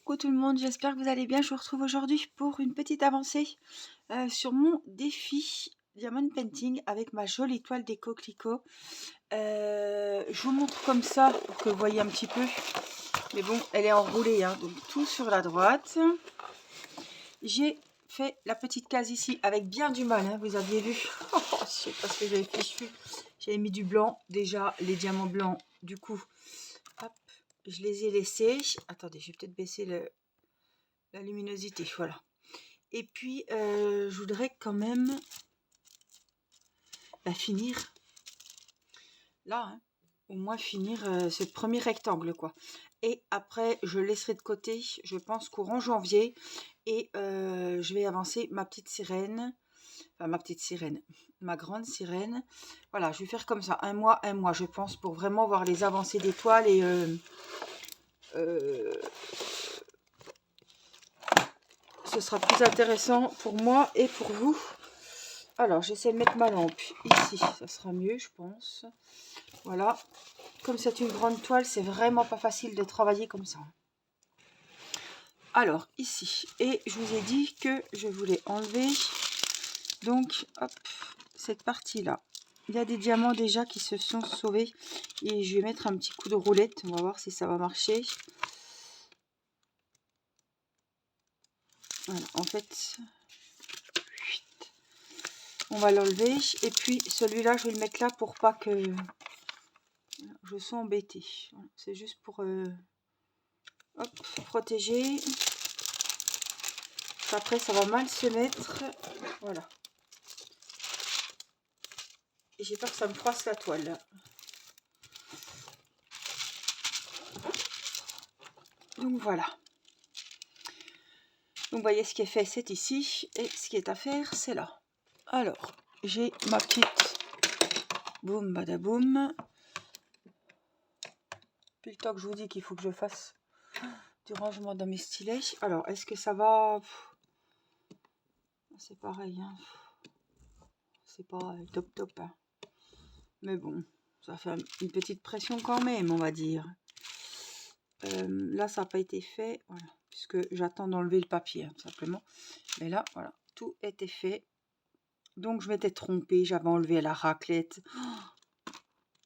Coucou tout le monde, j'espère que vous allez bien. Je vous retrouve aujourd'hui pour une petite avancée sur mon défi Diamond Painting avec ma jolie toile des coquelicots. Je vous montre comme ça pour que vous voyez un petit peu. Mais bon, elle est enroulée, hein, donc tout sur la droite. J'ai fait la petite case ici avec bien du mal, hein, vous aviez vu. Je sais pas ce que j'avais fichu. J'avais mis du blanc, déjà les diamants blancs, du coup, hop, je les ai laissés. Attendez, je vais peut-être baisser la luminosité, voilà. Et puis, je voudrais quand même finir, là, hein, au moins finir ce premier rectangle, quoi. Et après, je laisserai de côté, je pense, courant janvier. Et je vais avancer ma petite sirène, enfin ma petite sirène, ma grande sirène. Voilà, je vais faire comme ça, un mois, je pense, pour vraiment voir les avancées d'étoiles et... ce sera plus intéressant pour moi et pour vous. Alors, j'essaie de mettre ma lampe ici, ça sera mieux, je pense. Voilà. Comme c'est une grande toile, c'est vraiment pas facile de travailler comme ça. Alors, ici, et je vous ai dit que je voulais enlever, donc, hop, cette partie-là. Il y a des diamants déjà qui se sont sauvés. Et je vais mettre un petit coup de roulette, on va voir si ça va marcher. Voilà, en fait... on va l'enlever. Et puis celui-là, je vais le mettre là pour pas que je sois embêtée. Voilà, c'est juste pour hop, protéger. Après, ça va mal se mettre. Voilà. Et j'ai peur que ça me froisse la toile. Donc voilà. Donc vous voyez, ce qui est fait, c'est ici. Et ce qui est à faire, c'est là. Alors, j'ai ma petite boum badaboum. Puis le temps que je vous dis qu'il faut que je fasse du rangement dans mes stylets. Alors, est-ce que ça va? C'est pareil, hein. C'est pas top top, hein. Mais bon, ça fait une petite pression quand même, on va dire. Là, ça n'a pas été fait, voilà, puisque j'attends d'enlever le papier, hein, simplement. Mais là, voilà, tout était fait. Donc, je m'étais trompée, j'avais enlevé la raclette.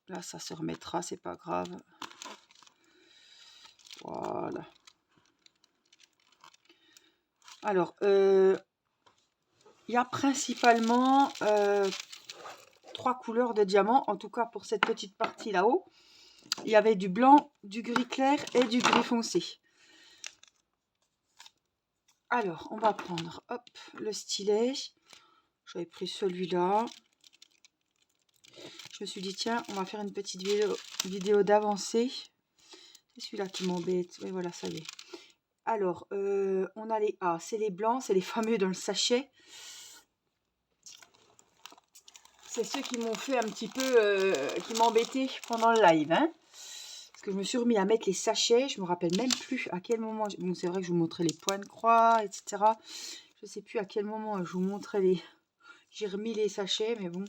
Là, ça se remettra, c'est pas grave. Voilà. Alors, il y a principalement 3 couleurs de diamants, en tout cas pour cette petite partie là-haut. Il y avait du blanc, du gris clair et du gris foncé. Alors, on va prendre, hop, le stylet. J'avais pris celui-là. Je me suis dit, tiens, on va faire une petite vidéo d'avancée. C'est celui-là qui m'embête. Oui, voilà, ça y est. Alors, on a les A. C'est les blancs, c'est les fameux dans le sachet. C'est ceux qui m'ont fait un petit peu, qui m'embêtaient pendant le live, hein. Parce que je me suis remis à mettre les sachets. Je me rappelle même plus à quel moment. Bon, c'est vrai que je vous montrais les points de croix, etc. Je sais plus à quel moment je vous montrais les... J'ai remis les sachets, mais bon.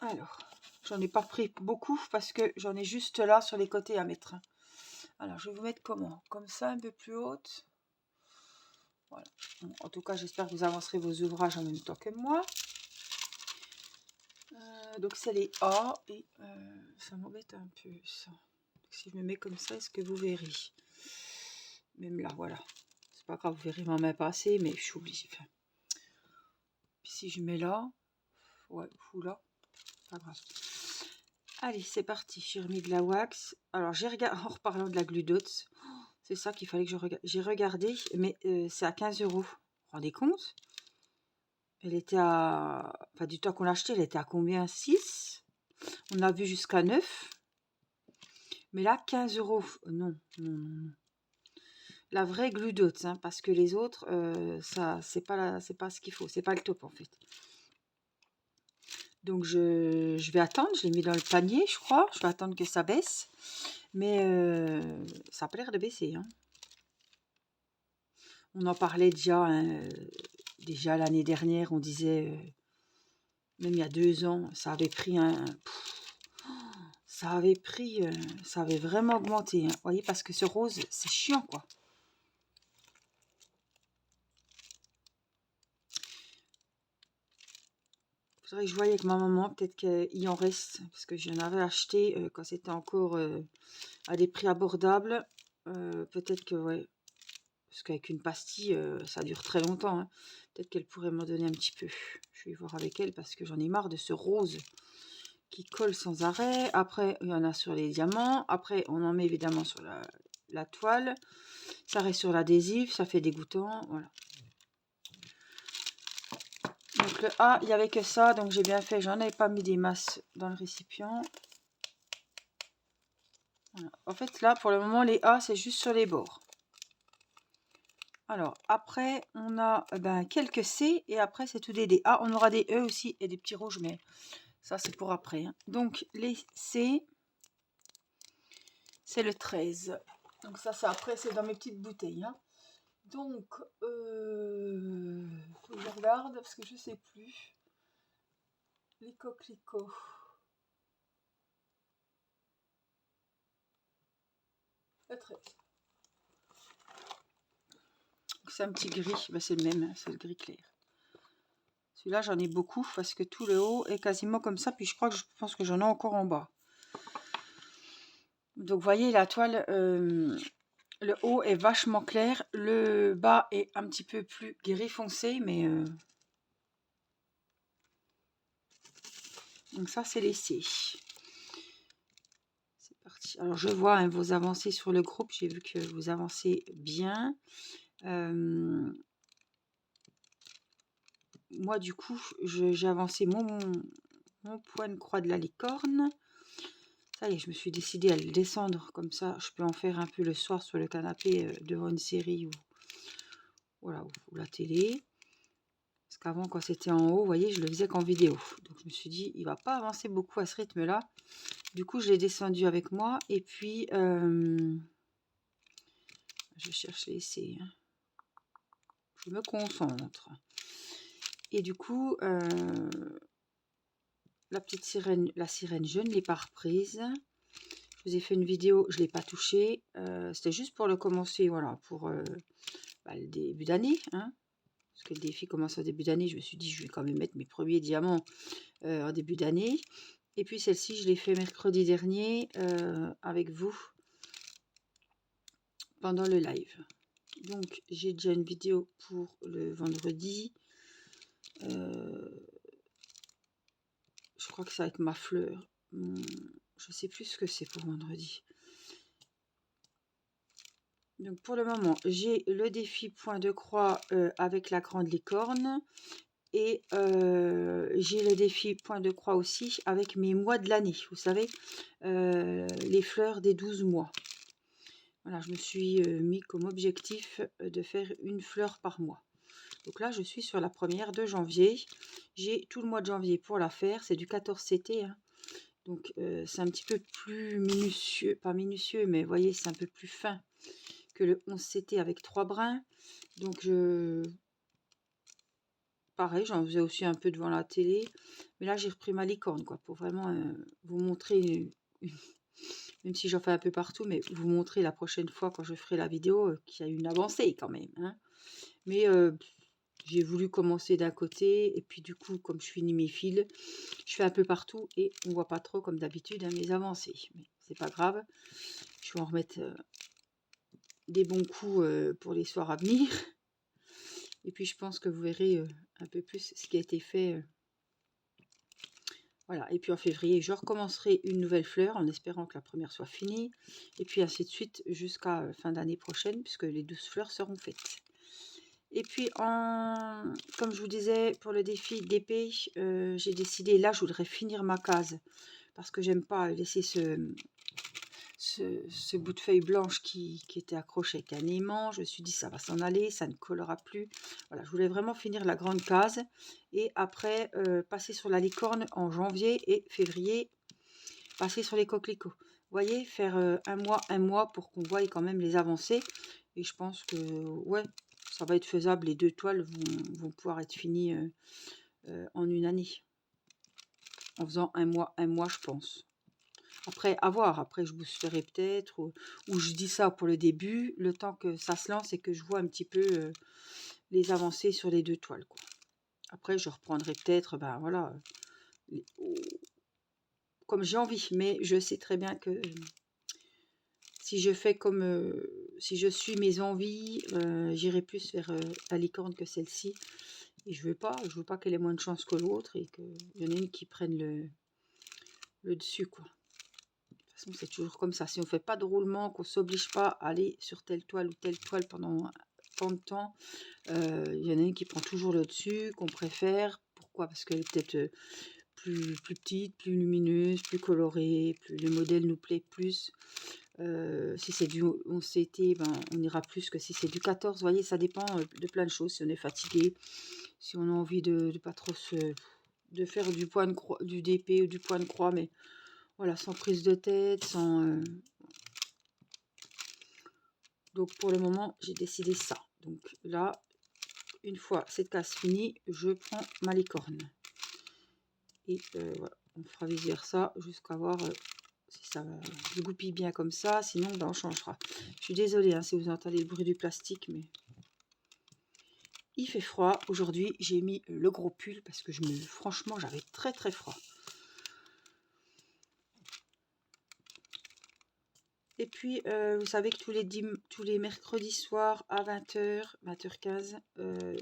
Alors, j'en ai pas pris beaucoup parce que j'en ai juste là sur les côtés à mettre. Alors, je vais vous mettre comment? Comme ça, un peu plus haute. Voilà. Bon, en tout cas, j'espère que vous avancerez vos ouvrages en même temps que moi. Donc, c'est les A et ça m'embête un peu, ça. Donc, si je me mets comme ça, est-ce que vous verrez? Même là, voilà. C'est pas grave, vous verrez ma main passer, mais je suis obligée. Enfin, puis si je mets là, ouais, ou là, pas grave. Allez, c'est parti. J'ai remis de la wax. Alors, j'ai regardé, en reparlant de la Glue Dots, c'est ça qu'il fallait que je regarde. J'ai regardé, mais c'est à 15 €. Vous vous rendez compte? Elle était à... Enfin, du temps qu'on l'a acheté, elle était à combien? 6. On a vu jusqu'à 9. Mais là, 15 €. Non, non, non. La vraie Glue Dots, hein, parce que les autres, ça, c'est pas ce qu'il faut. C'est pas le top, en fait. Donc, je vais attendre. Je l'ai mis dans le panier, je crois. Je vais attendre que ça baisse. Mais ça n'a pas l'air de baisser, hein. On en parlait déjà, hein, déjà l'année dernière, on disait, même il y a 2 ans, ça avait pris un... ça avait pris, ça avait vraiment augmenté, hein. Vous voyez, parce que ce rose, c'est chiant, quoi. Faudrait que je voie avec ma maman, peut-être qu'il en reste, parce que j'en avais acheté quand c'était encore à des prix abordables. Peut-être que, ouais, parce qu'avec une pastille, ça dure très longtemps, hein. Peut-être qu'elle pourrait m'en donner un petit peu. Je vais voir avec elle, parce que j'en ai marre de ce rose qui colle sans arrêt. Après, il y en a sur les diamants. Après, on en met évidemment sur la toile. Ça reste sur l'adhésif, ça fait dégoûtant, voilà. Donc le A, il n'y avait que ça, donc j'ai bien fait, j'en avais pas mis des masses dans le récipient. Voilà. En fait, là, pour le moment, les A, c'est juste sur les bords. Alors, après, on a quelques C, et après, c'est tout des D. Ah, on aura des E aussi, et des petits rouges, mais ça, c'est pour après, hein. Donc, les C, c'est le 13. Donc ça, c'est après, c'est dans mes petites bouteilles, hein. Donc, faut que je regarde, parce que je sais plus. Les coquelicots. Le 13. C'est un petit gris, c'est le même, c'est le gris clair. Celui-là, j'en ai beaucoup parce que tout le haut est quasiment comme ça. Puis je pense que j'en ai encore en bas. Donc, vous voyez, la toile, le haut est vachement clair. Le bas est un petit peu plus gris foncé, mais... Donc ça, c'est laissé. C'est parti. Alors, je vois, hein, vos avancées sur le groupe. J'ai vu que vous avancez bien. Moi, du coup, j'ai avancé mon point de croix de la licorne. Ça y est, je me suis décidée à le descendre. Comme ça, je peux en faire un peu le soir sur le canapé devant une série ou, voilà, ou la télé. Parce qu'avant, quand c'était en haut, vous voyez, je le faisais qu'en vidéo. Donc, je me suis dit, il va pas avancer beaucoup à ce rythme-là. Du coup, je l'ai descendu avec moi. Et puis, je cherche les essais. Hein. Je me concentre. Et du coup, la petite sirène, je ne l'ai pas reprise. Je vous ai fait une vidéo, je ne l'ai pas touchée. C'était juste pour le commencer, voilà, pour le début d'année. Hein, parce que le défi commence au début d'année. Je me suis dit, je vais quand même mettre mes premiers diamants en début d'année. Et puis celle-ci, je l'ai fait mercredi dernier avec vous pendant le live. Donc, j'ai déjà une vidéo pour le vendredi. Je crois que c'est avec ma fleur. Je sais plus ce que c'est pour vendredi. Donc, pour le moment, j'ai le défi point de croix avec la grande licorne. Et j'ai le défi point de croix aussi avec mes mois de l'année. Vous savez, les fleurs des 12 mois. Voilà, je me suis mis comme objectif de faire une fleur par mois. Donc là, je suis sur la première de janvier. J'ai tout le mois de janvier pour la faire. C'est du 14 CT. Hein. Donc, c'est un petit peu plus minutieux. Pas minutieux, mais vous voyez, c'est un peu plus fin que le 11 CT avec 3 brins. Donc, pareil, j'en faisais aussi un peu devant la télé. Mais là, j'ai repris ma licorne, quoi, pour vraiment vous montrer, même si j'en fais un peu partout, mais vous montrer la prochaine fois, quand je ferai la vidéo, qu'il y a une avancée quand même. Hein. Mais j'ai voulu commencer d'un côté, et puis du coup, comme je finis mes fils, je fais un peu partout, et on voit pas trop, comme d'habitude, hein, mes avancées. Mais c'est pas grave, je vais en remettre des bons coups pour les soirs à venir. Et puis, je pense que vous verrez un peu plus ce qui a été fait. Voilà, et puis en février, je recommencerai une nouvelle fleur en espérant que la première soit finie. Et puis ainsi de suite jusqu'à fin d'année prochaine, puisque les 12 fleurs seront faites. Et puis, comme je vous disais, pour le défi d'épée, j'ai décidé, là, je voudrais finir ma case. Parce que j'aime pas laisser ce bout de feuille blanche qui était accroché avec un aimant. Je me suis dit, ça va s'en aller, ça ne collera plus. Voilà, je voulais vraiment finir la grande case. Et après, passer sur la licorne en janvier et février, passer sur les coquelicots. Vous voyez, faire un mois pour qu'on voie quand même les avancées. Et je pense que, ouais, ça va être faisable. Les 2 toiles vont pouvoir être finies en une année. En faisant un mois, je pense. Après, à voir. Après, je boosterai peut-être. Ou je dis ça pour le début, le temps que ça se lance et que je vois un petit peu les avancées sur les 2 toiles, quoi. Après, je reprendrai peut-être, ben voilà, comme j'ai envie. Mais je sais très bien que si je fais comme... si je suis mes envies, j'irai plus vers la licorne que celle-ci. Et je veux pas qu'elle ait moins de chance que l'autre et qu'il y en ait une qui prenne le dessus, quoi. De toute façon, c'est toujours comme ça. Si on fait pas de roulement, qu'on s'oblige pas à aller sur telle toile ou telle toile pendant tant de temps, il y en a une qui prend toujours le dessus, qu'on préfère. Pourquoi? Parce qu'elle est peut-être plus petite, plus lumineuse, plus colorée, plus le modèle nous plaît plus. Si c'est du 11 CT, ben, on ira plus que si c'est du 14. Vous voyez, ça dépend de plein de choses. Si on est fatigué, si on a envie de pas trop de faire du point de croix, du DP ou du point de croix, mais voilà, sans prise de tête, sans... Donc pour le moment, j'ai décidé ça. Donc là, une fois cette case finie, je prends ma licorne. Et voilà, on fera viser ça jusqu'à voir si ça se goupille bien comme ça. Sinon, ben, on changera. Je suis désolée hein, si vous entendez le bruit du plastique, mais il fait froid. Aujourd'hui, j'ai mis le gros pull parce que franchement, j'avais très très froid. Et puis, vous savez que tous les mercredis soirs à 20h, 20h15,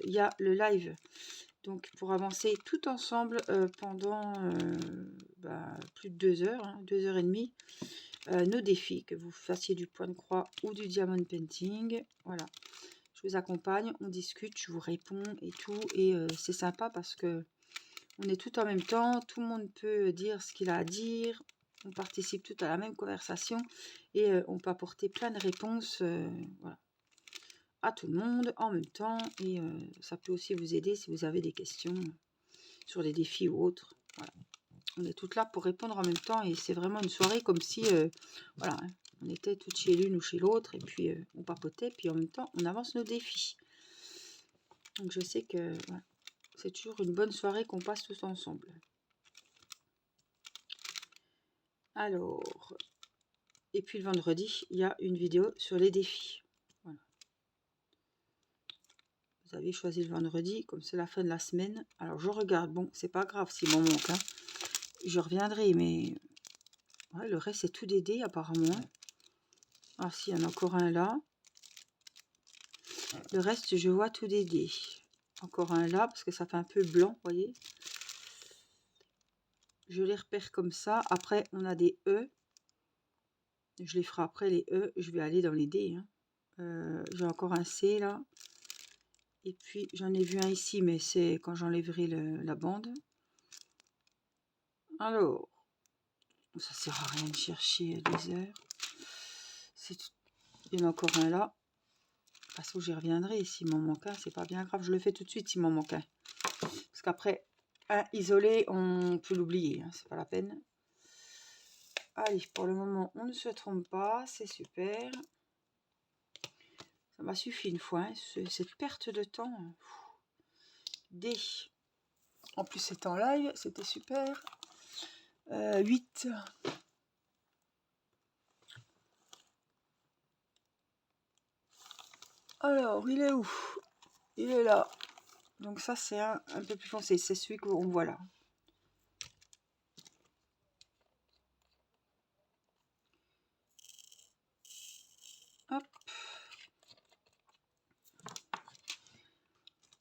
il y a le live. Donc, pour avancer tout ensemble pendant plus de 2 heures, hein, 2h30, nos défis, que vous fassiez du point de croix ou du diamond painting. Voilà, je vous accompagne, on discute, je vous réponds et tout. Et c'est sympa parce que on est tout en même temps, tout le monde peut dire ce qu'il a à dire. On participe tout à la même conversation et on peut apporter plein de réponses voilà, à tout le monde en même temps. Et ça peut aussi vous aider si vous avez des questions sur les défis ou autres. Voilà. On est toutes là pour répondre en même temps et c'est vraiment une soirée comme si voilà, hein, on était toutes chez l'une ou chez l'autre et puis on papotait, puis en même temps on avance nos défis. Donc je sais que voilà, c'est toujours une bonne soirée qu'on passe tous ensemble. Alors... Et puis le vendredi, il y a une vidéo sur les défis. Voilà. Vous avez choisi le vendredi, comme c'est la fin de la semaine. Alors je regarde, bon, c'est pas grave s'il m'en manque. Hein. Je reviendrai, mais ouais, le reste c'est tout Dédé apparemment. Ah si, il y en a encore un là. Le reste, je vois tout Dédé. Encore un là, parce que ça fait un peu blanc, vous voyez. Je les repère comme ça. Après, on a des E. Je les ferai après, les E. Je vais aller dans les D. Hein. J'ai encore un C là. Et puis j'en ai vu un ici, mais c'est quand j'enlèverai la bande. Alors, ça sert à rien de chercher des heures. Il y en a encore un là. De toute façon, j'y reviendrai. S'il m'en manque un, c'est pas bien grave. Je le fais tout de suite s'il m'en manque un. Parce qu'après, un isolé, on peut l'oublier. Hein, c'est pas la peine. Allez, pour le moment, on ne se trompe pas. C'est super. Ça m'a suffi une fois. Hein, cette perte de temps. D. En plus, c'est en live. C'était super. 8. Alors, il est où? Il est là. Donc ça, c'est un peu plus foncé. C'est celui qu'on voit là. Hop.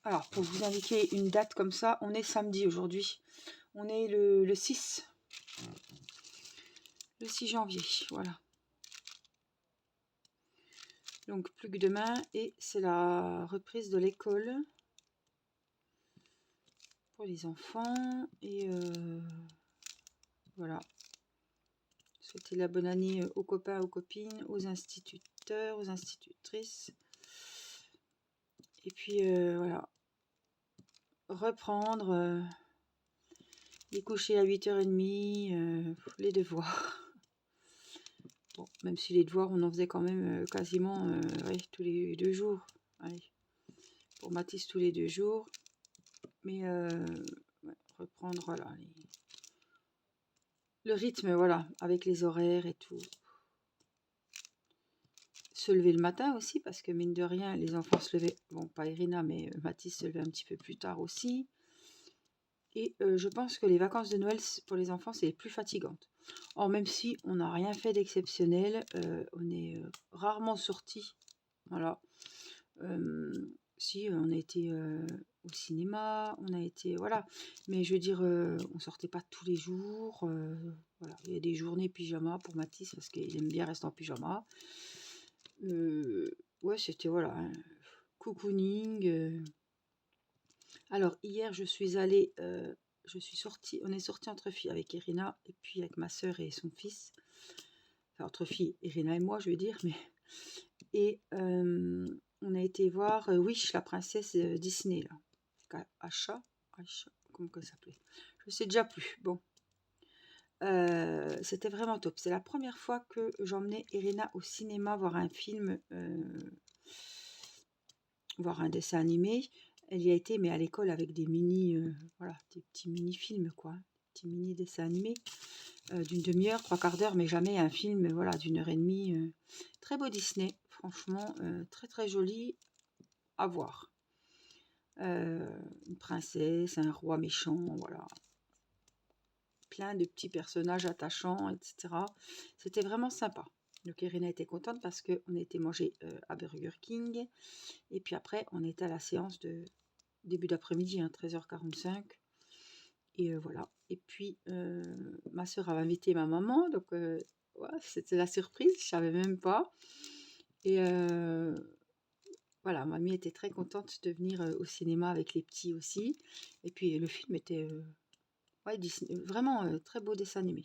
Alors, pour vous indiquer une date comme ça, on est samedi aujourd'hui. On est le 6. Le 6 janvier, voilà. Donc, plus que demain. Et c'est la reprise de l'école pour les enfants. Et voilà. Souhaiter la bonne année aux copains, aux copines, aux instituteurs, aux institutrices. Et puis, voilà. Reprendre... les coucher à 8h30, les devoirs. Bon, même si les devoirs, on en faisait quand même quasiment ouais, tous les 2 jours. Allez, pour Mathis tous les 2 jours. Mais ouais, reprendre voilà, le rythme, voilà, avec les horaires et tout. Se lever le matin aussi, parce que mine de rien, les enfants se levaient, bon, pas Irina, mais Mathis se levait un petit peu plus tard aussi. Et je pense que les vacances de Noël, pour les enfants, c'est les plus fatigantes. Or, même si on n'a rien fait d'exceptionnel, on est rarement sortis. Voilà. Si, on a été au cinéma, on a été, voilà. Mais je veux dire, on sortait pas tous les jours. Voilà. Il y a des journées pyjama pour Mathis, parce qu'il aime bien rester en pyjama. Ouais, c'était, voilà, hein, cocooning. Alors, hier, je suis allée, on est sorti entre filles avec Irina, et puis avec ma sœur et son fils. Enfin, entre filles, Irina et moi, je veux dire, mais... Et on a été voir Wish, la princesse Disney, là. Acha, comment ça s'appelait? Je sais déjà plus. Bon. C'était vraiment top. C'est la première fois que j'emmenais Irina au cinéma voir un film, voir un dessin animé. Elle y a été, mais à l'école avec des voilà, des petits mini-films, quoi. Des petits mini-dessins animés d'une demi-heure, 3/4 d'heure, mais jamais un film, voilà, d'1 h 30. Très beau Disney, franchement, très très joli à voir. Une princesse, un roi méchant, voilà. Plein de petits personnages attachants, etc. C'était vraiment sympa. Donc Irina était contente parce qu'on a été manger à Burger King. Et puis après, on était à la séance de début d'après-midi, 13h45. Et voilà. Et puis, ma soeur avait invité ma maman. Donc, ouais, c'était la surprise. Je ne savais même pas. Et voilà, mamie était très contente de venir au cinéma avec les petits aussi. Et puis, le film était ouais, vraiment très beau dessin animé.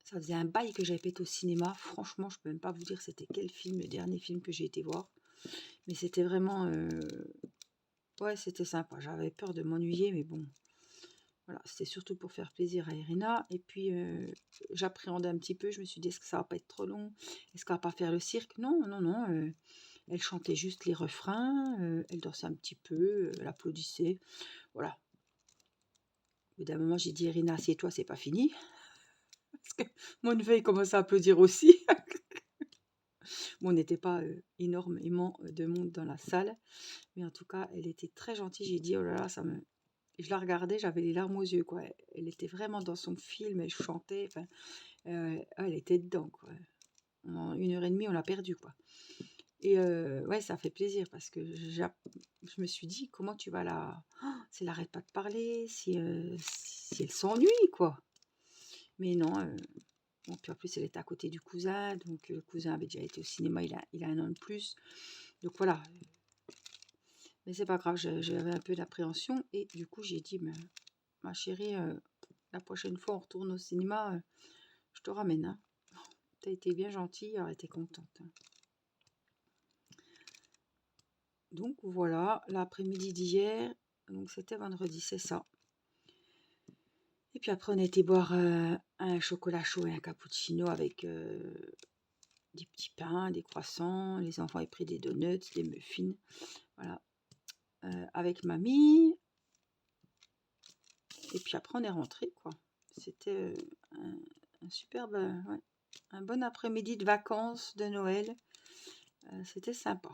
Ça faisait un bail que j'avais pas été au cinéma. Franchement, je peux même pas vous dire c'était quel film, le dernier film que j'ai été voir. Mais c'était vraiment... ouais, c'était sympa. J'avais peur de m'ennuyer, mais bon. Voilà, c'était surtout pour faire plaisir à Irina. Et puis, j'appréhendais un petit peu. Je me suis dit, est-ce que ça va pas être trop long? Est-ce qu'elle va pas faire le cirque? Non, non, non. Elle chantait juste les refrains. Elle dansait un petit peu. Elle applaudissait. Voilà. Au bout d'un moment, j'ai dit, Irina, assieds-toi, c'est pas fini. Parce que mon neveu, il commençait à applaudir aussi. Bon, on n'était pas énormément de monde dans la salle. Mais en tout cas, elle était très gentille. J'ai dit, oh là là, ça me... Je la regardais, j'avais les larmes aux yeux, quoi. Elle était vraiment dans son film, elle chantait. Enfin, elle était dedans, quoi. En 1 h 30, on l'a perdue, quoi. Et ouais, ça fait plaisir parce que je me suis dit, comment tu vas la... Oh, si elle n'arrête pas de parler, si elle s'ennuie, quoi. Mais non, bon, puis en plus, elle était à côté du cousin, donc le cousin avait déjà été au cinéma, il a 1 an de plus. Donc voilà. Mais c'est pas grave, j'avais un peu d'appréhension et du coup, j'ai dit, ma chérie, la prochaine fois, on retourne au cinéma, je te ramène, hein. T'as été bien gentille, elle était contente, hein. Donc voilà, l'après-midi d'hier, donc c'était vendredi, c'est ça. Et puis après, on a été boire un chocolat chaud et un cappuccino avec des petits pains, des croissants. Les enfants ont pris des donuts, des muffins. Voilà. Avec mamie. Et puis après, on est rentré, quoi. C'était un superbe, ouais, un bon après-midi de vacances de Noël. C'était sympa.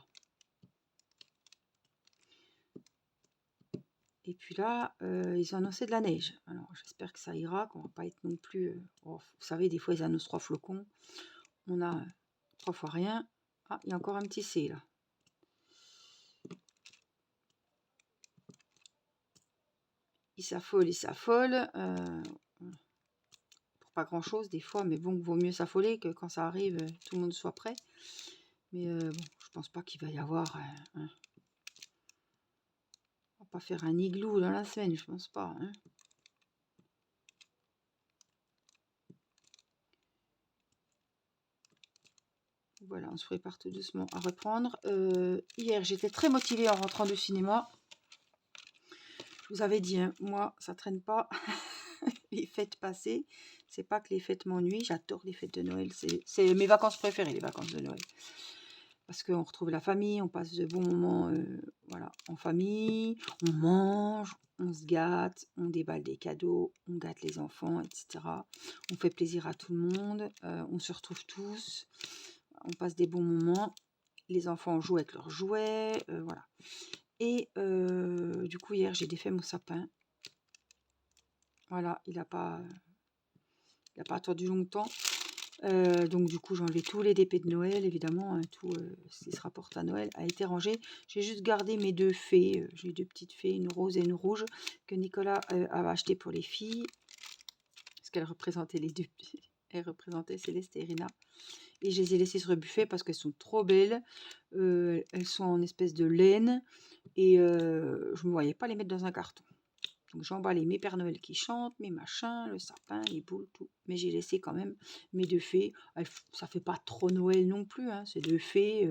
Et puis là, ils ont annoncé de la neige. Alors, j'espère que ça ira, qu'on va pas être non plus... oh, vous savez, des fois, ils annoncent 3 flocons. On a 3 fois rien. Ah, il y a encore un petit C, là. Il s'affole, il s'affole. Pour pas grand-chose, des fois. Mais bon, vaut mieux s'affoler que quand ça arrive, tout le monde soit prêt. Mais bon, je pense pas qu'il va y avoir... on va pas faire un igloo dans la semaine, je pense pas, hein. Voilà, on se prépare tout doucement à reprendre. Hier, j'étais très motivée en rentrant du cinéma. Je vous avais dit, hein, moi, ça traîne pas. Les fêtes passées, c'est pas que les fêtes m'ennuient. J'adore les fêtes de Noël. C'est mes vacances préférées, les vacances de Noël. parce qu'on retrouve la famille, on passe de bons moments voilà, en famille, on mange, on se gâte, on déballe des cadeaux, on gâte les enfants, etc. On fait plaisir à tout le monde, on se retrouve tous, on passe des bons moments, les enfants jouent avec leurs jouets, voilà. Et du coup, hier, j'ai défait mon sapin. Voilà, il n'a pas attendu longtemps. Donc du coup, j'ai enlevé tous les dépêts de Noël, évidemment, hein, tout ce qui se rapporte à Noël a été rangé. J'ai juste gardé mes deux fées. J'ai deux petites fées, une rose et une rouge, que Nicolas avait acheté pour les filles. Parce qu'elles représentaient les deux. Elles représentaient Céleste et Irina. Et je les ai laissées sur le buffet parce qu'elles sont trop belles. Elles sont en espèce de laine. Et je ne me voyais pas les mettre dans un carton. Donc j'ai emballé mes Pères Noël qui chantent, mes machins, le sapin, les boules, tout. Mais j'ai laissé quand même mes deux fées. Ça fait pas trop Noël non plus, hein. C'est deux fées.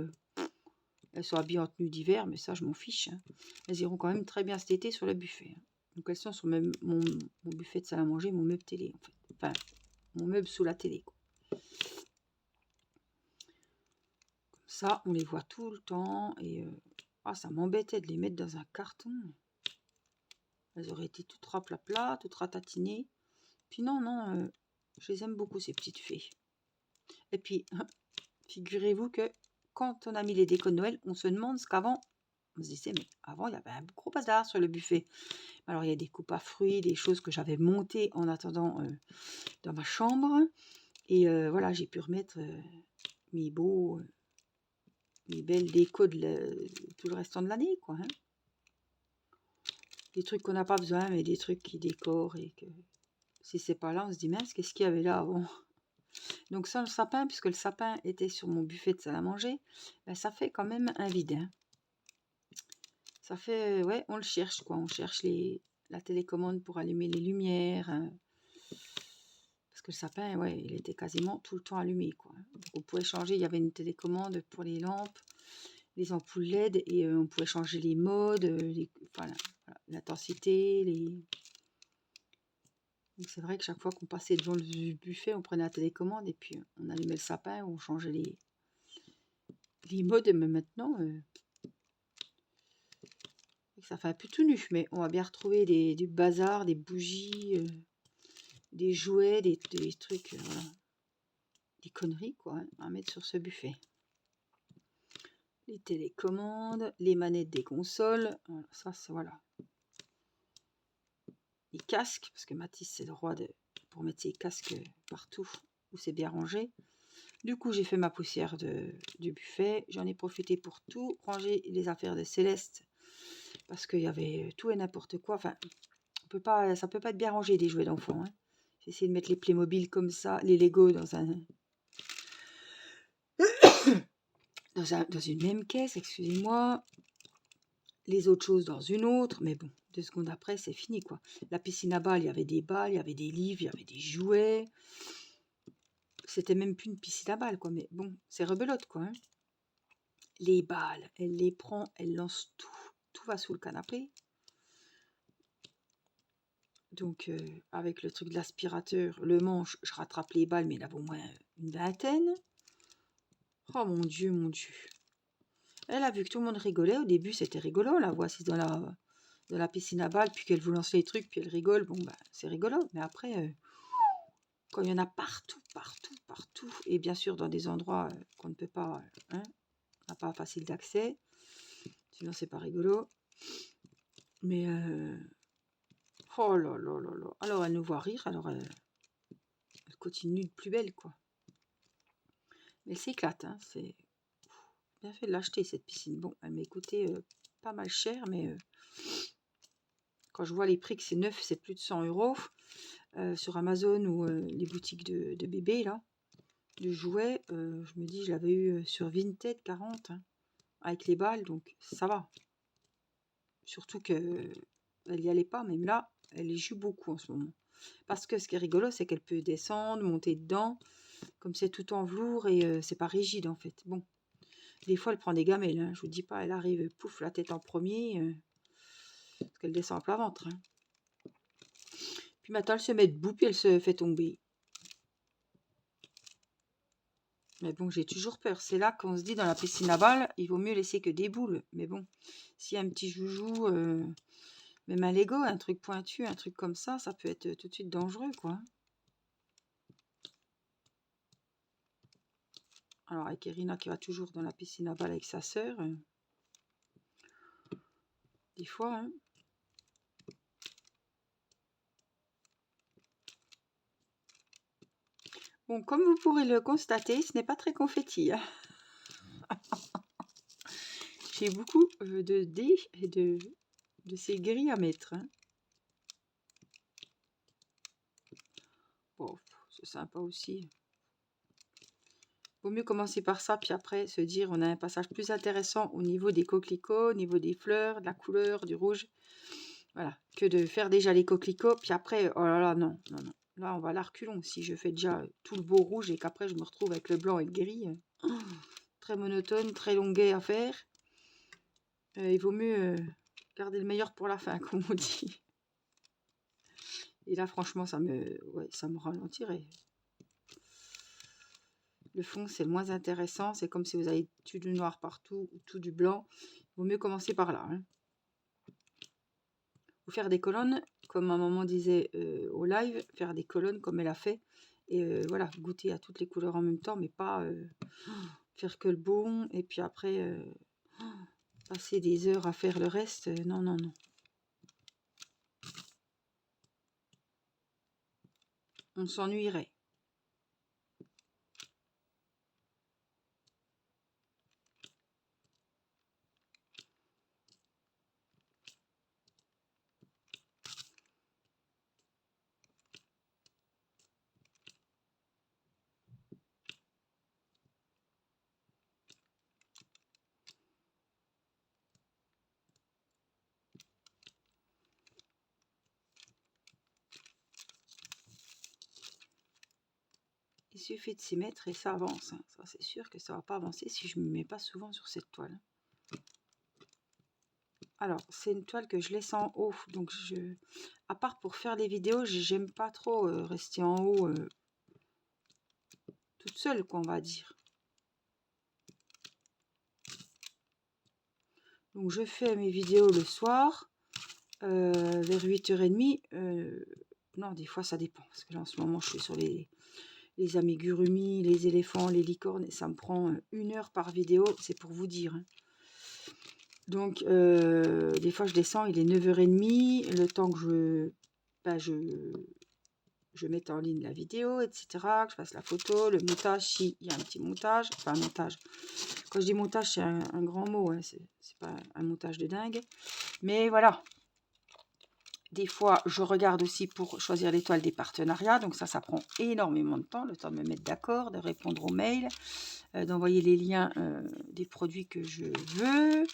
Elles sont habillées en tenue d'hiver, mais ça je m'en fiche, hein. Elles iront quand même très bien cet été sur le buffet, hein. Donc elles sont sur mon buffet de salle à manger, mon meuble télé en fait. Enfin, mon meuble sous la télé, quoi. Comme ça, on les voit tout le temps. Et ça m'embêtait de les mettre dans un carton. Elles auraient été toutes raplapla, toutes ratatinées. Puis non, je les aime beaucoup, ces petites fées. Et puis, figurez-vous que quand on a mis les décos de Noël, on se demande ce qu'avant, on se disait, mais avant, il y avait un gros bazar sur le buffet. Alors, il y a des coupes à fruits, des choses que j'avais montées en attendant dans ma chambre. Et voilà, j'ai pu remettre mes belles décos de tout le restant de l'année, quoi, hein. Des trucs qu'on n'a pas besoin, mais des trucs qui décorent et que si c'est pas là, on se dit, mince, qu'est-ce qu'il y avait là avant? Donc sans le sapin, puisque le sapin était sur mon buffet de salle à manger, ben, ça fait quand même un vide, hein. Ça fait, ouais, on le cherche, quoi. On cherche la télécommande pour allumer les lumières, hein. Parce que le sapin, ouais, il était quasiment tout le temps allumé, quoi. Donc on pouvait changer, il y avait une télécommande pour les lampes, les ampoules LED, et on pouvait changer les modes, voilà, l'intensité, Donc c'est vrai que chaque fois qu'on passait devant le buffet, on prenait la télécommande et puis on allumait le sapin, on changeait les modes. Mais maintenant, ça fait un peu tout nu. Mais on va bien retrouver du bazar, des bougies, des jouets, des trucs, voilà. Des conneries, quoi, hein, à mettre sur ce buffet. Les télécommandes, les manettes des consoles, voilà, ça c'est voilà. Les casques, parce que Mathis c'est le roi pour mettre ses casques partout où c'est bien rangé. Du coup, j'ai fait ma poussière du buffet. J'en ai profité pour tout ranger les affaires de Céleste parce qu'il y avait tout et n'importe quoi. Enfin, ça peut pas être bien rangé des jouets d'enfants, hein. J'ai essayé de mettre les Playmobil comme ça, les Lego dans une même caisse, excusez-moi. Les autres choses dans une autre, mais bon, 2 secondes après, c'est fini, quoi. La piscine à balles, il y avait des balles, il y avait des livres, il y avait des jouets. C'était même plus une piscine à balles, quoi. Mais bon, c'est rebelote, quoi, hein. Les balles, elle les prend, elle lance tout. Tout va sous le canapé. Donc, avec le truc de l'aspirateur, le manche, je rattrape les balles, mais il y en avait au moins une vingtaine. Oh mon Dieu, mon Dieu. Elle a vu que tout le monde rigolait. Au début, c'était rigolo, la voix assise dans la piscine à balles, puis qu'elle vous lance les trucs, puis elle rigole. Bon, bah, c'est rigolo. Mais après, quand il y en a partout, partout, partout, et bien sûr dans des endroits qu'on ne peut pas, hein, n'a pas facile d'accès, sinon c'est pas rigolo. Mais oh là là là là. Alors elle nous voit rire, alors elle continue de plus belle, quoi. Mais elle s'éclate, hein. C'est bien fait de l'acheter, cette piscine. Bon, elle m'a coûté pas mal cher, mais quand je vois les prix que c'est neuf, c'est plus de 100 € sur Amazon ou les boutiques de bébés, là, de jouets, je me dis, je l'avais eu sur Vinted 40, hein, avec les balles, donc ça va. Surtout qu'elle n'y allait pas, même là, elle y joue beaucoup en ce moment. Parce que ce qui est rigolo, c'est qu'elle peut descendre, monter dedans, comme c'est tout en velours et c'est pas rigide en fait. Bon, des fois elle prend des gamelles, hein, je vous dis pas, elle arrive, pouf, la tête en premier, parce qu'elle descend à plat ventre, hein. Puis maintenant elle se met debout, puis elle se fait tomber. Mais bon, j'ai toujours peur. C'est là qu'on se dit dans la piscine à balles, il vaut mieux laisser que des boules. Mais bon, s'il y a un petit joujou, même un Lego, un truc pointu, un truc comme ça peut être tout de suite dangereux, quoi. Alors, avec Irina qui va toujours dans la piscine à balles avec sa sœur, des fois, hein. Bon, comme vous pourrez le constater, ce n'est pas très confetti, hein. J'ai beaucoup de dés et de ces grilles à mettre, hein. Bon, c'est sympa aussi. Vaut mieux commencer par ça, puis après se dire on a un passage plus intéressant au niveau des coquelicots, au niveau des fleurs, de la couleur, du rouge. Voilà, que de faire déjà les coquelicots, puis après, oh là là, non, non, non. Là, on va à la reculons. Si je fais déjà tout le beau rouge et qu'après je me retrouve avec le blanc et le gris, très monotone, très longuet à faire. Il vaut mieux garder le meilleur pour la fin, comme on dit. Et là, franchement, ça me ralentirait. Le fond, c'est le moins intéressant. C'est comme si vous avez tout du noir partout ou tout du blanc. Il vaut mieux commencer par là, hein. Ou faire des colonnes, comme ma maman disait au live, faire des colonnes comme elle a fait. Et voilà, goûter à toutes les couleurs en même temps, mais pas faire que le bon. Et puis après, passer des heures à faire le reste. Non, non, non. On s'ennuierait. Il suffit de s'y mettre et ça avance, hein. Ça, c'est sûr que ça va pas avancer si je ne me mets pas souvent sur cette toile. Alors, c'est une toile que je laisse en haut. Donc, à part pour faire des vidéos, j'aime pas trop rester en haut toute seule, quoi, on va dire. Donc, je fais mes vidéos le soir, vers 8h30. Non, des fois, ça dépend. Parce que là, en ce moment, je suis sur les amigurumi, les éléphants, les licornes. Et ça me prend 1 heure par vidéo. C'est pour vous dire, hein. Donc, des fois, je descends, il est 9h30, le temps que je mette en ligne la vidéo, etc., que je fasse la photo, le montage, s'il y a un petit montage, enfin, un montage. Quand je dis montage, c'est un grand mot, hein, c'est pas un montage de dingue. Mais voilà. Des fois, je regarde aussi pour choisir l'étoile des partenariats, donc ça prend énormément de temps, le temps de me mettre d'accord, de répondre aux mails, d'envoyer les liens des produits que je veux,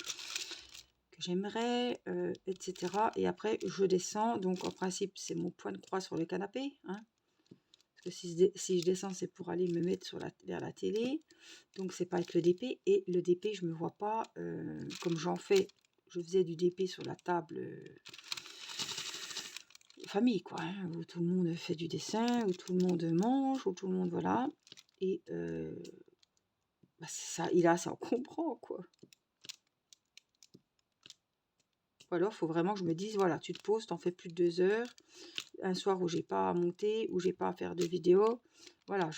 j'aimerais, etc. Et après, je descends. Donc, en principe, c'est mon point de croix sur le canapé, hein. Parce que si je descends, c'est pour aller me mettre vers la télé. Donc, c'est pas avec le DP. Et le DP, je me vois pas, comme je faisais du DP sur la table famille, quoi, hein, où tout le monde fait du dessin, où tout le monde mange, où tout le monde, voilà. Et c'est ça, il a ça, on comprend, quoi. Ou alors, il faut vraiment que je me dise, voilà, tu te poses, t'en fais plus de 2 heures. Un soir où j'ai pas à monter, où j'ai pas à faire de vidéo. Voilà,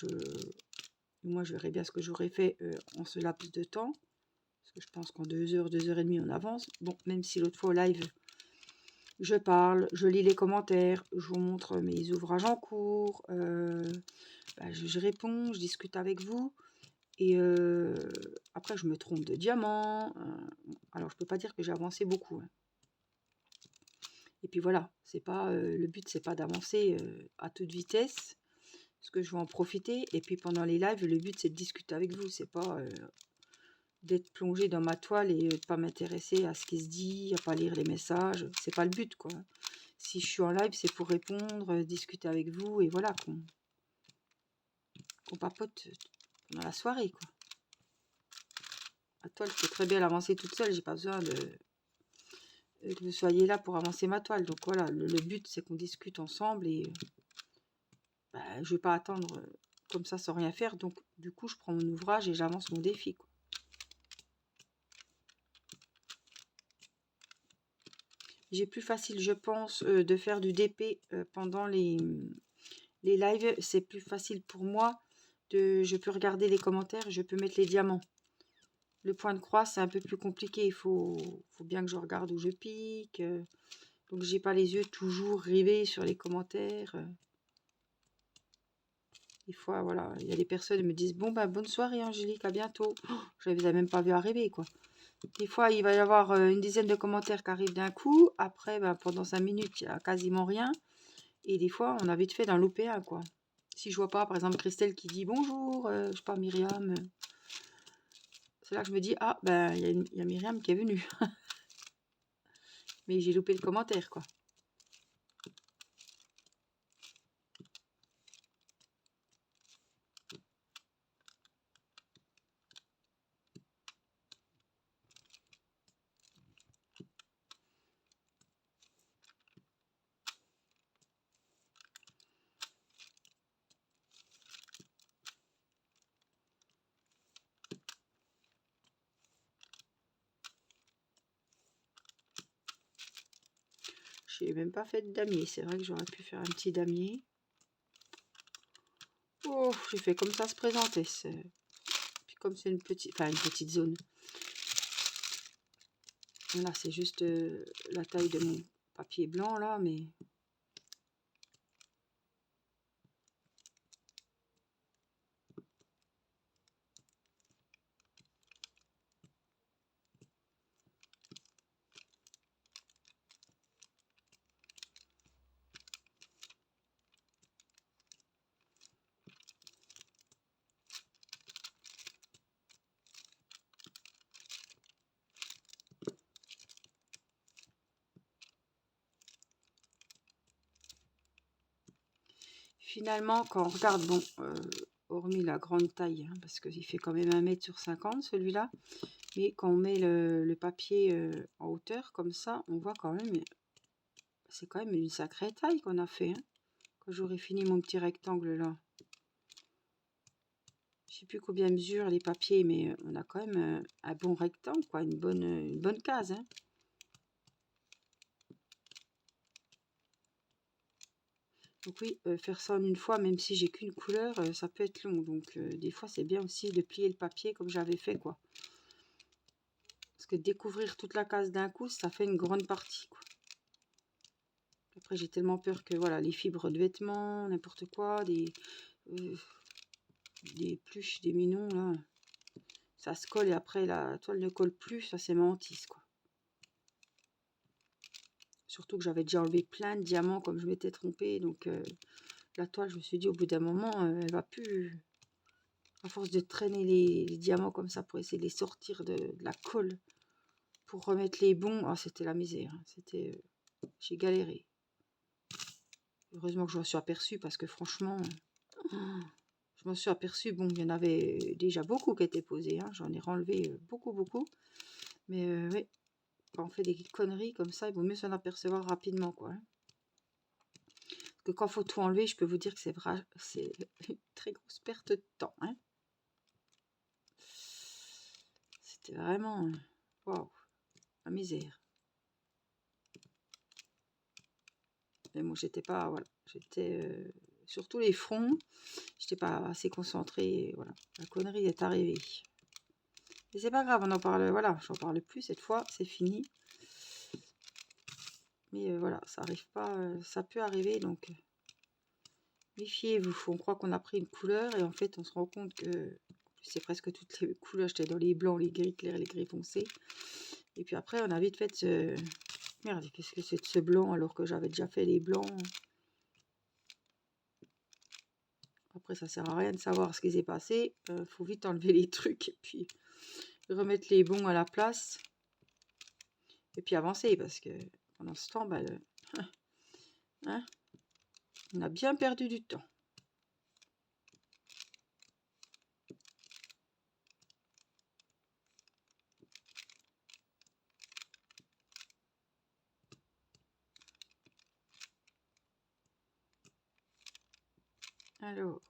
moi, je verrai bien ce que j'aurais fait en ce laps de temps. Parce que je pense qu'en 2 heures, 2h30, on avance. Bon, même si l'autre fois au live, je parle, je lis les commentaires, je vous montre mes ouvrages en cours, je réponds, je discute avec vous. Et après, je me trompe de diamant. Alors, je peux pas dire que j'ai avancé beaucoup, hein. Et puis voilà, c'est pas le but, c'est pas d'avancer à toute vitesse, parce que je vais en profiter. Et puis pendant les lives, le but c'est de discuter avec vous, c'est pas d'être plongé dans ma toile et de pas m'intéresser à ce qui se dit, à pas lire les messages. C'est pas le but, quoi. Si je suis en live, c'est pour répondre, discuter avec vous et voilà, qu'on papote pendant la soirée, quoi. La toile, je peux très bien l'avancer toute seule, j'ai pas besoin que vous soyez là pour avancer ma toile. Donc voilà, le but c'est qu'on discute ensemble et je vais pas attendre comme ça sans rien faire. Donc, du coup, je prends mon ouvrage et j'avance mon défi, quoi. J'ai plus facile, je pense, de faire du DP pendant les lives. C'est plus facile pour moi. Je peux regarder les commentaires, je peux mettre les diamants. Le point de croix, c'est un peu plus compliqué. Il faut bien que je regarde où je pique. Donc, j'ai pas les yeux toujours rivés sur les commentaires. Des fois, voilà, il y a des personnes qui me disent « Bon, bah, bonne soirée, Angélique, à bientôt. » Je ne les ai même pas vu arriver, quoi. Des fois, il va y avoir une dizaine de commentaires qui arrivent d'un coup. Après, bah, pendant 5 minutes, il n'y a quasiment rien. Et des fois, on a vite fait d'en louper un, quoi. Si je vois pas, par exemple, Christelle qui dit « Bonjour, je sais pas, Myriam. » C'est là que je me dis « Ah, ben, il y a Myriam qui est venue. » Mais j'ai loupé le commentaire, quoi. Je n'ai même pas fait de damier. C'est vrai que j'aurais pu faire un petit damier. Oh, j'ai fait comme ça se présentait. Puis comme c'est une petite zone. Là, c'est juste la taille de mon papier blanc, là, mais... Finalement, quand on regarde, bon, hormis la grande taille, hein, parce qu'il fait quand même 1 m sur 50, celui-là, mais quand on met le papier en hauteur, comme ça, on voit quand même, c'est quand même une sacrée taille qu'on a fait, hein, quand j'aurai fini mon petit rectangle, là. Je sais plus combien mesure les papiers, mais on a quand même un bon rectangle, quoi, une bonne case, hein. Donc oui, faire ça en une fois, même si j'ai qu'une couleur, ça peut être long. Donc des fois, c'est bien aussi de plier le papier comme j'avais fait, quoi. Parce que découvrir toute la case d'un coup, ça fait une grande partie, quoi. Après, j'ai tellement peur que, voilà, les fibres de vêtements, n'importe quoi, des pluches, des minons, là, ça se colle et après, la toile ne colle plus, ça c'est ma hantise, quoi. Surtout que j'avais déjà enlevé plein de diamants comme je m'étais trompée, donc... la toile, je me suis dit, au bout d'un moment, elle va plus... À force de traîner les diamants comme ça pour essayer de les sortir de la colle, pour remettre les bons, oh, c'était la misère. Hein. C'était... j'ai galéré. Heureusement que je m'en suis aperçue, parce que franchement, je m'en suis aperçue. Bon, il y en avait déjà beaucoup qui étaient posés. Hein. J'en ai renlevé beaucoup. Mais oui, quand on fait des conneries comme ça, il vaut mieux s'en apercevoir rapidement, quoi. Hein. Que quand il faut tout enlever, je peux vous dire que c'est vrai, c'est une très grosse perte de temps. Hein. C'était vraiment... waouh, la misère. Mais moi, j'étais pas... Voilà, j'étais... surtout les fronts, j'étais pas assez concentrée. Et voilà, la connerie est arrivée. Mais c'est pas grave, on en parle... Voilà, j'en parle plus cette fois, c'est fini. Mais voilà, ça arrive pas... ça peut arriver, donc... méfiez-vous. On croit qu'on a pris une couleur et en fait, on se rend compte que... c'est presque toutes les couleurs. J'étais dans les blancs, les gris clairs, les gris foncés. Et puis après, on a vite fait ce... Merde, qu'est-ce que c'est de ce blanc alors que j'avais déjà fait les blancs. Après, ça sert à rien de savoir ce qui s'est passé. Faut vite enlever les trucs et puis remettre les bons à la place. Et puis avancer parce que pendant ce temps, bah, hein, on a bien perdu du temps. Alors,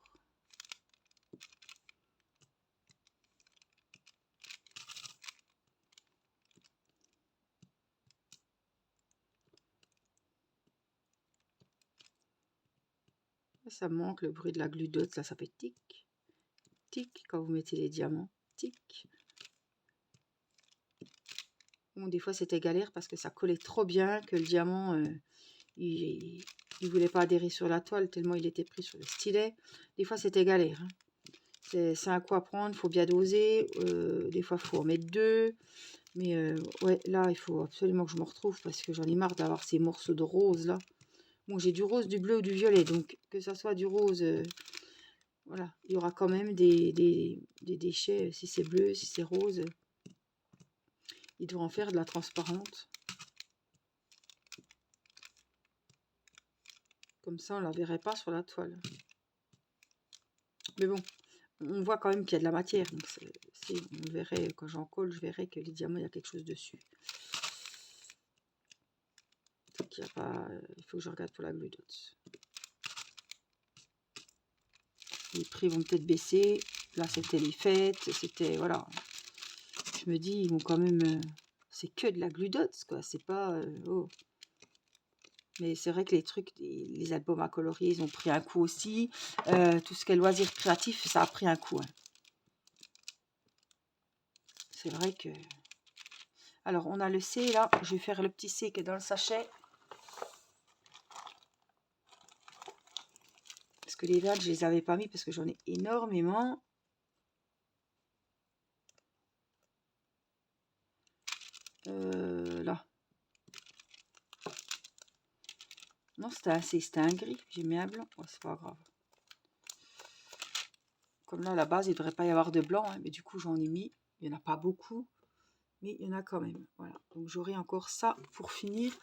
Ça me manque le bruit de la gludote, là, ça fait tic, tic, quand vous mettez les diamants, tic. Bon, des fois, c'était galère parce que ça collait trop bien que le diamant, il voulait pas adhérer sur la toile tellement il était pris sur le stylet. Des fois, c'était galère, hein. C'est un coup à prendre, il faut bien doser. Des fois, il faut en mettre 2. Mais ouais, là, il faut absolument que je me retrouve parce que j'en ai marre d'avoir ces morceaux de rose, là. Bon, j'ai du rose, du bleu ou du violet. Donc, que ça soit du rose, voilà. Il y aura quand même des déchets. Si c'est bleu, si c'est rose, il doit en faire de la transparente. Comme ça, on ne la verrait pas sur la toile. Mais bon, on voit quand même qu'il y a de la matière. Donc, si on verrait, quand j'en colle, je verrais que les diamants, il y a quelque chose dessus. Donc, il faut que je regarde pour la glue dots. Les prix vont peut-être baisser. Là, c'était les fêtes. C'était, voilà. Je me dis, ils vont quand même... c'est que de la glue dots, quoi. C'est pas... oh. Mais c'est vrai que les trucs, les albums à colorier, ils ont pris un coup aussi. Tout ce qui est loisirs créatifs, ça a pris un coup. Hein. C'est vrai que... Alors, on a le C, là. Je vais faire le petit C qui est dans le sachet. Parce que les verres, je les avais pas mis parce que j'en ai énormément. Là. Non, c'était un C, c'était un gris. J'ai mis un blanc. Oh, c'est pas grave. Comme là, à la base, il ne devrait pas y avoir de blanc. Hein, mais du coup, j'en ai mis. Il n'y en a pas beaucoup. Mais il y en a quand même. Voilà. Donc, j'aurai encore ça pour finir.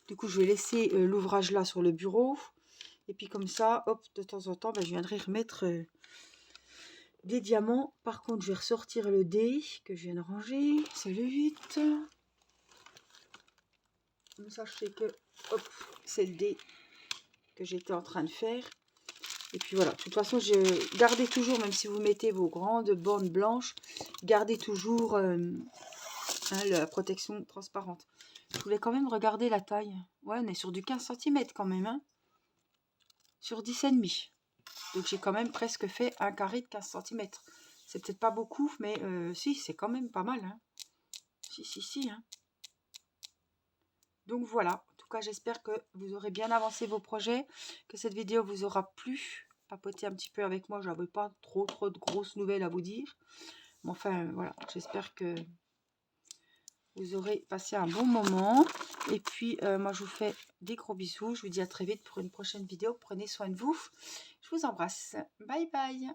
Du coup, je vais laisser l'ouvrage là sur le bureau. Et puis, comme ça, hop, de temps en temps, ben, je viendrai remettre des diamants. Par contre, je vais ressortir le dé que je viens de ranger. C'est le 8. Comme ça, je sais que, hop, c'est le dé que j'étais en train de faire. Et puis voilà, de toute façon, gardez toujours, même si vous mettez vos grandes bornes blanches, gardez toujours la protection transparente. Je voulais quand même regarder la taille. Ouais, on est sur du 15 cm quand même, hein, sur 10,5. Donc j'ai quand même presque fait un carré de 15 cm. C'est peut-être pas beaucoup, mais si, c'est quand même pas mal. Hein. Si, hein. Donc voilà, en tout cas, j'espère que vous aurez bien avancé vos projets, que cette vidéo vous aura plu. Papoter un petit peu avec moi, je n'avais pas trop de grosses nouvelles à vous dire. Mais enfin, voilà, j'espère que vous aurez passé un bon moment. Et puis, moi, je vous fais des gros bisous. Je vous dis à très vite pour une prochaine vidéo. Prenez soin de vous. Je vous embrasse. Bye bye.